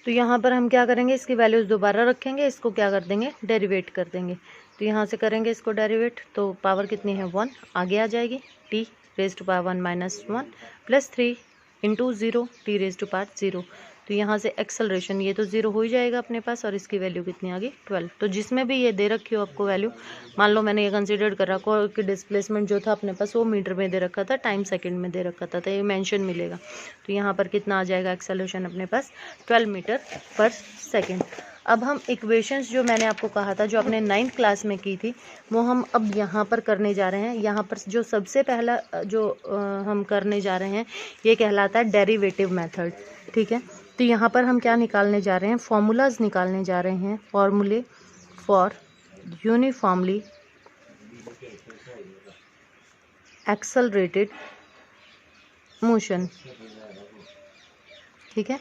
तो यहाँ पर हम क्या करेंगे, इसकी वैल्यूज़ दोबारा रखेंगे, इसको क्या कर देंगे, डेरिवेट कर देंगे। तो यहाँ से करेंगे इसको डेरिवेट, तो पावर कितनी है 1 आगे आ जाएगी, t raise to power 1 plus 3 into 0 t raise to power 0। तो यहाँ से एक्सेलरेशन ये तो 0 हो ही जाएगा अपने पास, और इसकी वैल्यू कितनी आ गई 12। तो जिसमें भी ये दे रखी हो आपको वैल्यू, मान लो मैंने ये कंसीडर कर रखा हो कि डिस्प्लेसमेंट जो था अपने पास वो मीटर में दे रखा था, टाइम सेकंड में दे रखा था, तो ये मेंशन मिलेगा। तो यहाँ पर कितना आ जाएगा एक्सेलरेशन अपने पास 12 मीटर पर सेकेंड। अब हम इक्वेशंस जो मैंने आपको कहा था, जो आपने 9th क्लास में की थी, वो हम अब यहाँ पर करने जा रहे हैं। यहाँ पर जो सबसे पहला जो हम करने जा रहे हैं ये कहलाता है डेरिवेटिव मेथड, ठीक है। तो यहाँ पर हम क्या निकालने जा रहे हैं, फॉर्मूलाज निकालने जा रहे हैं, फॉर्मूले फॉर यूनिफॉर्मली एक्सेलरेटेड मोशन, ठीक है।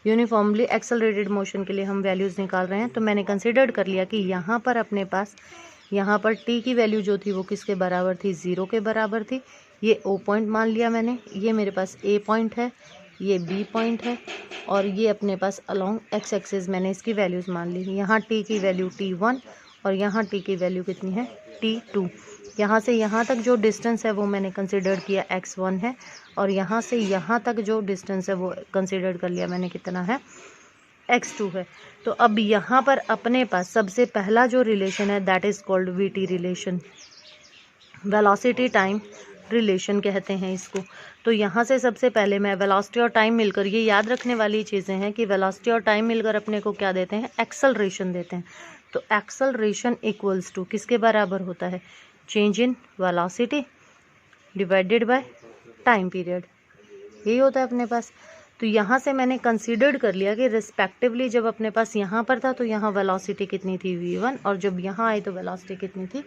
यूनिफॉर्मली एक्सेलरेटेड मोशन के लिए हम वैल्यूज़ निकाल रहे हैं। तो मैंने कंसिडर्ड कर लिया कि यहाँ पर अपने पास, यहाँ पर t की वैल्यू जो थी वो किसके बराबर थी, 0 के बराबर थी। ये O पॉइंट मान लिया मैंने, ये मेरे पास A पॉइंट है, ये B पॉइंट है, और ये अपने पास अलोंग x एक्सिस मैंने इसकी वैल्यूज़ मान ली। यहाँ t की वैल्यू t1 और यहाँ t की वैल्यू कितनी है t2। यहाँ से यहाँ तक जो डिस्टेंस है वो मैंने कंसिडर किया x1 है, और यहाँ से यहाँ तक जो डिस्टेंस है वो कंसिडर कर लिया मैंने कितना है x2 है। तो अब यहाँ पर अपने पास सबसे पहला जो रिलेशन है that is called VT relation, velocity time relation कहते हैं इसको। तो यहाँ से सबसे पहले मैं वेलोसिटी और टाइम मिलकर, ये याद रखने वाली चीज़ें हैं कि वेलोसिटी और टाइम मिलकर अपने को क्या देते हैं, एक्सेलरेशन देते हैं। तो एक्सेलरेशन इक्वल्स टू किसके बराबर होता है, change in velocity divided by time period, यही होता है अपने पास। तो यहाँ से मैंने कंसीडर्ड कर लिया कि रिस्पेक्टिवली जब अपने पास यहाँ पर था तो यहाँ वेलोसिटी कितनी थी v1, और जब यहाँ आई तो वेलोसिटी कितनी थी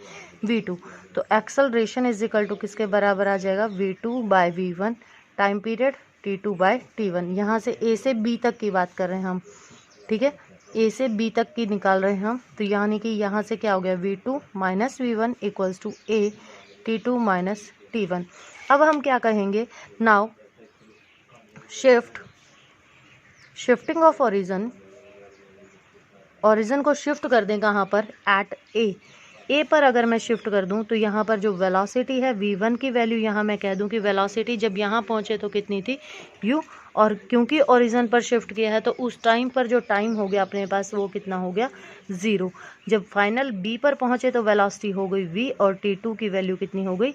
v2। तो एक्सेलरेशन इज इक्वल टू किसके बराबर आ जाएगा, v2 bye v1 time period t2 bye t1। यहाँ से a से b तक की बात कर रहे हैं हम, ठीक है, a से b तक की निकाल रहे हैं हम। तो यानी कि यहाँ से क्या हो गया, v2 minus v1 equals to a t2 minus t1। अब हम क्या कहेंगे, नाउ शिफ्टिंग ऑफ ओरिजिन को शिफ्ट कर दें कहाँ पर, एट ए पर अगर मैं शिफ्ट कर दूं तो यहाँ पर जो वेलोसिटी है v1 की वैल्यू, यहाँ मैं कह दूं कि वेलोसिटी जब यहाँ पहुँचे तो कितनी थी u, और क्योंकि ओरिजिन पर शिफ्ट किया है तो उस टाइम पर जो टाइम हो गया अपने पास वो कितना हो गया 0। जब फाइनल b पर पहुँचे तो वेलोसिटी हो गई v, और t2 की वैल्यू कितनी हो गई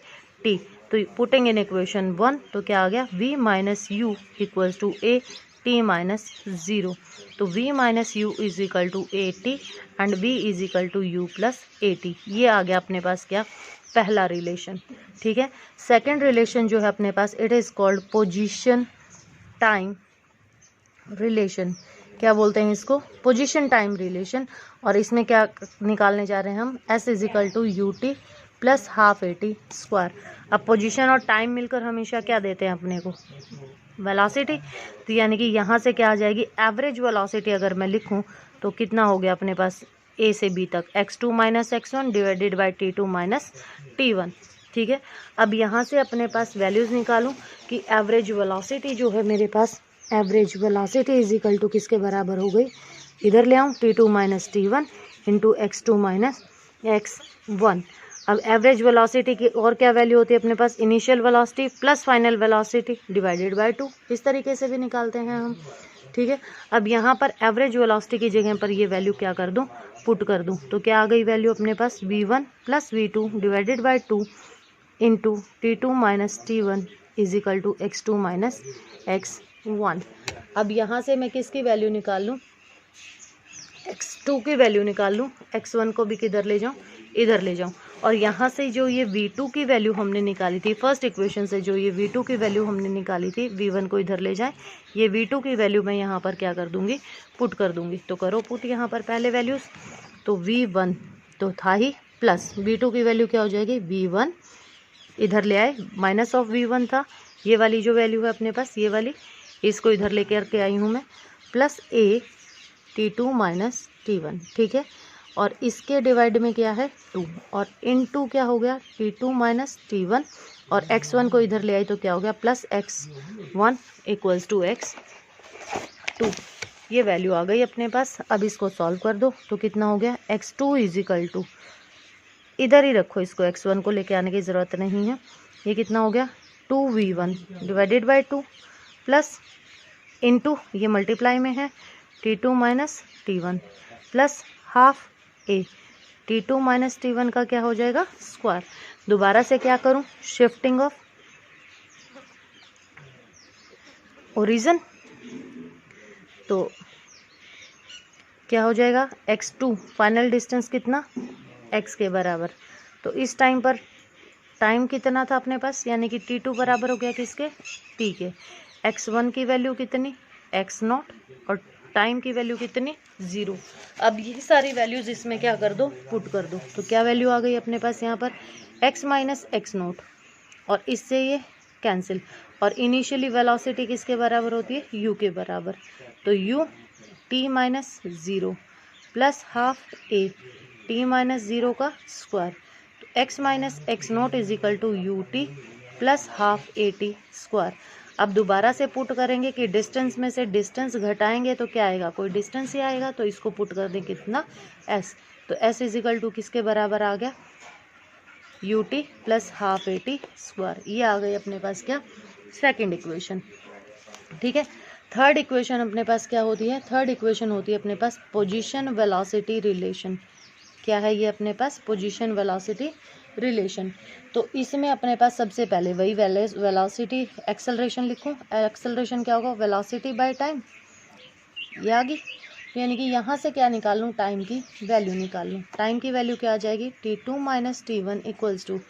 t। तो पुटिंग इन इक्वेशन 1 तो क्या आ गया, v minus you equals to a t minus 0। तो v minus you is equal to A T and v is equal to you plus A T. ये आ गया अपने पास क्या, पहला रिलेशन, ठीक है। सेकंड रिलेशन जो है अपने पास, it is called position time relation. क्या बोलते हैं इसको, पोजीशन टाइम रिलेशन। और इसमें क्या निकालने जा रहे हैं हम, s is equal to you T plus half A T square. अब पोजीशन और टाइम मिलकर हमेशा क्या देते हैं अपने को, वेलोसिटी। तो यानी कि यहाँ से क्या आ जाएगी, एवरेज वेलोसिटी अगर मैं लिखूँ तो कितना हो गया अपने पास a से b तक, x2 minus x1 divided by t2 minus t1, ठीक है। अब यहाँ से अपने पास वैल्यूज़ निकालूँ कि एवरेज वेलोसिटी जो है मेरे पास, average velocity is equal to किसके बराबर हो गई, इधर ले आऊँ t2 minus t1 into x2 minus x1। अब एवरेज वेलोसिटी की और क्या वैल्यू होती है अपने पास, initial velocity plus final velocity divided by 2, इस तरीके से भी निकालते हैं हम, ठीक है। अब यहाँ पर एवरेज वेलोसिटी की जगह पर ये वैल्यू क्या कर दूँ, पुट कर दूँ, तो क्या आ गई वैल्यू अपने पास, v1 plus v2 divided by 2 into t2 minus t1 is equal to x2 minus x1। अब यहाँ से मैं किसकी वैल्यू निकाल लूँ, x2 की वैल्यू निकाल लूँ, x1 को भी किधर ले जाऊँ, इधर ले जाऊँ। और यहाँ से जो ये v2 की वैल्यू हमने निकाली थी फर्स्ट इक्वेशन से, जो ये v2 की वैल्यू हमने निकाली थी, v1 को इधर ले जाएं, ये v2 की वैल्यू मैं यहाँ पर क्या कर दूँगी, पुट कर दूँगी। तो करो पुट यहाँ पर पहले वैल्यूज़, तो v1 तो था ही, प्लस v2 की वैल्यू क्या हो जाएगी, v1 इधर ले आए, माइनस ऑफ v1 था, ये वाली जो वैल्यू है अपने पास ये वाली, इसको इधर ले करके आई हूँ मैं, plus a t2 minus t1, ठीक है। और इसके डिवाइड में क्या है 2, और इन 2 क्या हो गया t2 माइनस t1, और x1 को इधर ले आई तो क्या हो गया plus x1 equals to x2, ये वैल्यू आ गई अपने पास। अब इसको सॉल्व कर दो तो कितना हो गया, x2 इजिकल टू, इधर ही रखो इसको, x1 को लेके आने की ज़रूरत नहीं है। ये कितना हो गया 2v1 divided by 2 plus into, ये मल्टीप्लाई में है, t2 minus t1 plus half a, t2 minus t1 का क्या हो जाएगा स्क्वायर। दोबारा से क्या करूं, शिफ्टिंग ऑफ ओरिजिन, तो क्या हो जाएगा x2 फाइनल डिस्टेंस कितना x के बराबर। तो इस टाइम पर टाइम कितना था अपने पास, यानी कि t2 बराबर हो गया किसके, t के। x1 की वैल्यू कितनी x0 और टाइम की वैल्यू कितनी 0। अब ये सारी वैल्यूज इसमें क्या कर दो, पुट कर दो। तो क्या वैल्यू आ गई अपने पास यहाँ पर x माइनस x0, और इससे ये कैंसिल, और इनिशियली वेलोसिटी किसके बराबर होती है, u के बराबर। तो u t minus 0 plus half a t minus 0 का स्क्वायर। तो x minus x0 is equal to you T plus half A T square. अब दोबारा से पुट करेंगे कि डिस्टेंस में से डिस्टेंस घटाएंगे तो क्या आएगा, कोई डिस्टेंस ही आएगा। तो इसको पुट कर दें कितना s, तो s इज इक्वल टू किसके बराबर आ गया you T plus half A T square. ये आ गई अपने पास क्या, सेकंड इक्वेशन। ठीक है, थर्ड इक्वेशन अपने पास क्या होती है, थर्ड इक्वेशन होती है अपने पास पोजीशन वेलोसिटी रिलेशन। क्या है ये अपने पास, पोजीशन वेलोसिटी रिलेशन। तो इसमें अपने पास सबसे पहले वही वेलोसिटी एक्सेलरेशन लिखूं। एक्सेलरेशन क्या होगा, वेलोसिटी बाय टाइम, ये आ गई। यानी कि यहाँ से क्या निकाल लूँ, टाइम की वैल्यू निकाल लूँ। टाइम की वैल्यू क्या आ जाएगी, t2 minus t1 equals to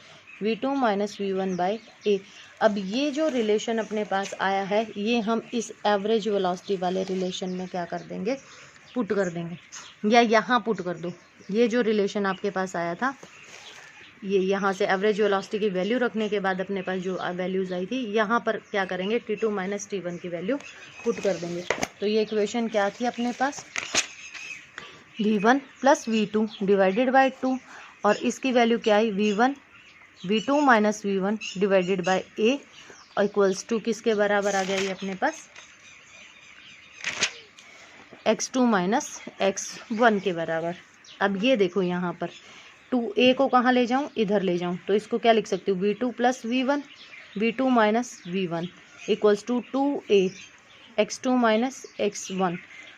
v2 minus v1 by a. अब ये जो रिलेशन अपने पास आया है, ये हम इस एवरेज वेलोसिटी वाले रिलेशन में क्या कर देंगे, पुट कर देंगे, या यहाँ पुट कर दो। ये जो रिलेशन आपके पास आया था, ये यहाँ से एवरेज वेलोसिटी की वैल्यू रखने के बाद अपने पास जो वैल्यूज़ आई थी, यहाँ पर क्या करेंगे, t2 माइनस t1 की वैल्यू पुट कर देंगे। तो ये इक्वेशन क्या थी अपने पास, v1 plus v2 divided by 2, और इसकी वैल्यू क्या आई v1 v2 minus v1 divided by a equals to किसके बराबर आ गया ये अपने पास x2 माइनस x1 के बराबर। अब ये देखो यहाँ पर 2a को कहाँ ले जाऊँ, इधर ले जाऊँ, तो इसको क्या लिख सकती हूँ, v2 plus v1 v2 minus v1 equals to 2a x2 minus x1।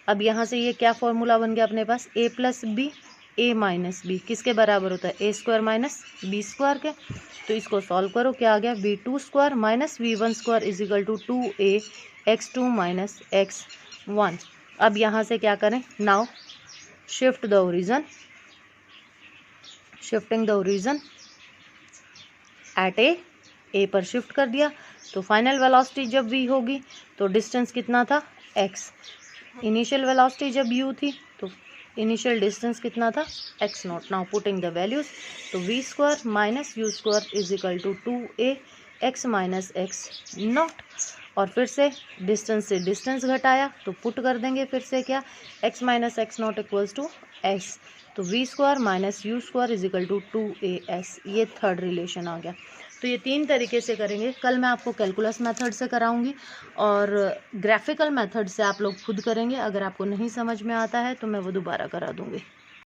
अब यहाँ से ये क्या फॉर्मूला बन गया अपने पास, a plus b a minus b किसके बराबर होता है, a square minus b square के। तो इसको सॉल्व करो, क्या आ गया v2 square minus v1 square is equal to 2a x2 minus x1। अब यहाँ से क्या करें, now shift the origin, shifting the origin at a पर शिफ्ट कर दिया। तो फाइनल वेलोसिटी जब v होगी तो डिस्टेंस कितना था x, इनिशियल वेलोसिटी जब u थी तो इनिशियल डिस्टेंस कितना था x0। Now putting the values, तो v square minus you square is equal to 2a x minus x0, और फिर से डिस्टेंस घटाया तो पुट कर देंगे फिर से क्या, x minus x0 equals to s। तो v square minus you square is equal to 2as। ये थर्ड रिलेशन आ गया। तो ये तीन तरीके से करेंगे। कल मैं आपको कैलकुलस मेथड से कराऊंगी और ग्राफिकल मेथड से आप लोग खुद करेंगे। अगर आपको नहीं समझ में आता है तो मैं वो दोबारा करा दूंगी।